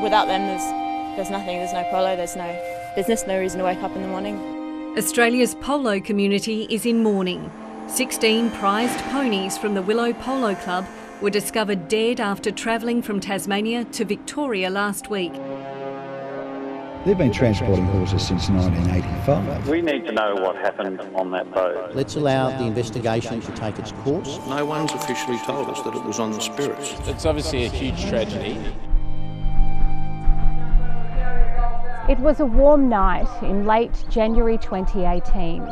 Without them, there's nothing. There's no polo, there's no business, no reason to wake up in the morning. Australia's polo community is in mourning. 16 prized ponies from the Willow Polo Club were discovered dead after travelling from Tasmania to Victoria last week. They've been transporting horses since 1985. We need to know what happened on that boat. Let's allow the investigation to take its course. No one's officially told us that it was on the spirits. It's obviously a huge tragedy. It was a warm night in late January 2018.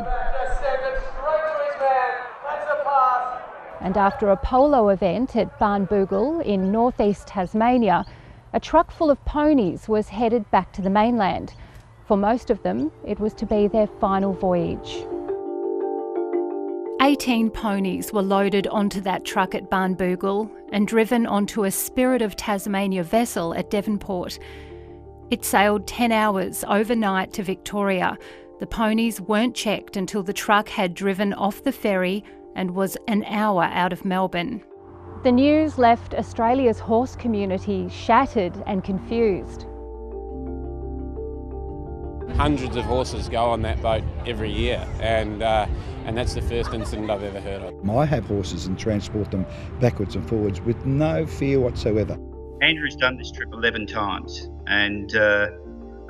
And after a polo event at Barnbougle in northeast Tasmania, a truck full of ponies was headed back to the mainland. For most of them, it was to be their final voyage. 18 ponies were loaded onto that truck at Barnbougle and driven onto a Spirit of Tasmania vessel at Devonport. It sailed 10 hours overnight to Victoria. The ponies weren't checked until the truck had driven off the ferry and was an hour out of Melbourne. The news left Australia's horse community shattered and confused. Hundreds of horses go on that boat every year, and that's the first incident I've ever heard of. I have horses and transport them backwards and forwards with no fear whatsoever. Andrew's done this trip 11 times, and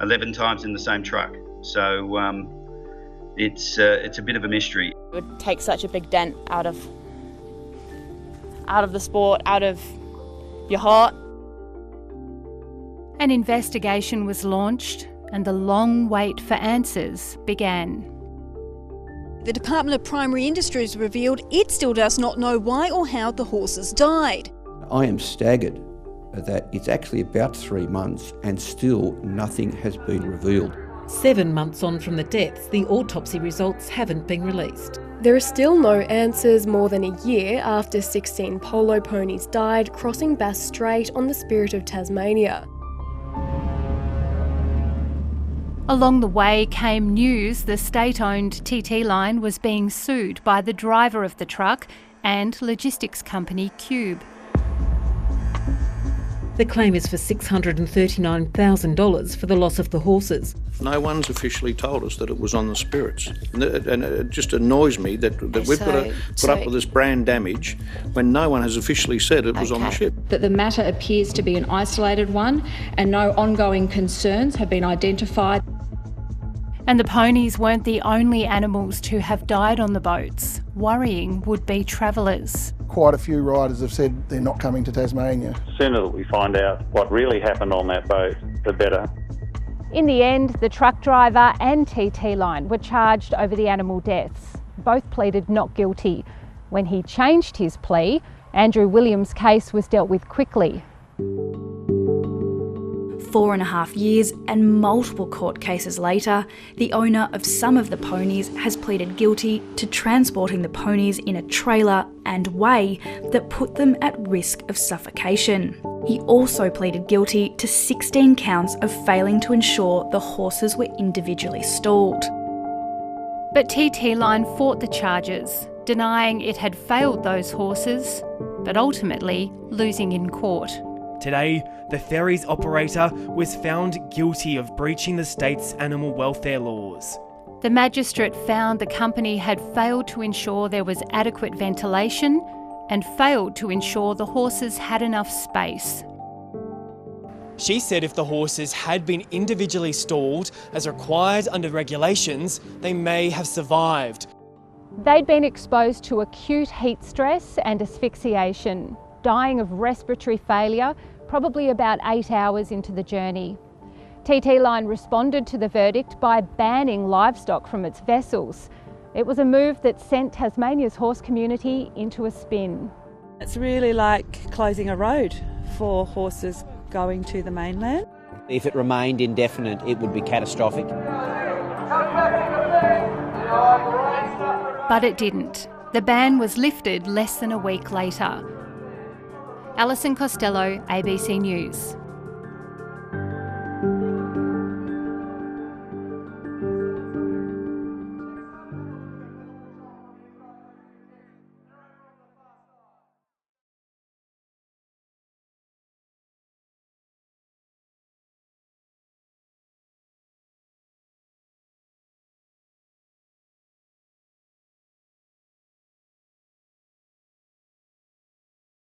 11 times in the same truck. So it's a bit of a mystery. It would take such a big dent out of the sport, out of your heart. An investigation was launched and the long wait for answers began. The Department of Primary Industries revealed it still does not know why or how the horses died. I am staggered that it's actually about 3 months and still nothing has been revealed. 7 months on from the deaths, the autopsy results haven't been released. There are still no answers more than a year after 16 polo ponies died crossing Bass Strait on the Spirit of Tasmania. Along the way came news the state-owned TT line was being sued by the driver of the truck and logistics company Cube. The claim is for $639,000 for the loss of the horses. No one's officially told us that it was on the spirits. And it just annoys me that we've got to put up with this brand damage when no one has officially said it was on the ship. That the matter appears to be an isolated one and no ongoing concerns have been identified. And the ponies weren't the only animals to have died on the boats. Worrying would-be travellers. Quite a few riders have said they're not coming to Tasmania. The sooner that we find out what really happened on that boat, the better. In the end, the truck driver and TT line were charged over the animal deaths. Both pleaded not guilty. When he changed his plea, Andrew Williams' case was dealt with quickly. 4.5 years and multiple court cases later, the owner of some of the ponies has pleaded guilty to transporting the ponies in a trailer and way that put them at risk of suffocation. He also pleaded guilty to 16 counts of failing to ensure the horses were individually stalled. But TT Line fought the charges, denying it had failed those horses, but ultimately losing in court. Today, the ferry's operator was found guilty of breaching the state's animal welfare laws. The magistrate found the company had failed to ensure there was adequate ventilation and failed to ensure the horses had enough space. She said if the horses had been individually stalled as required under regulations, they may have survived. They'd been exposed to acute heat stress and asphyxiation, dying of respiratory failure probably about 8 hours into the journey. TT Line responded to the verdict by banning livestock from its vessels. It was a move that sent Tasmania's horse community into a spin. It's really like closing a road for horses going to the mainland. If it remained indefinite, it would be catastrophic. But it didn't. The ban was lifted less than a week later. Alison Costello, ABC News.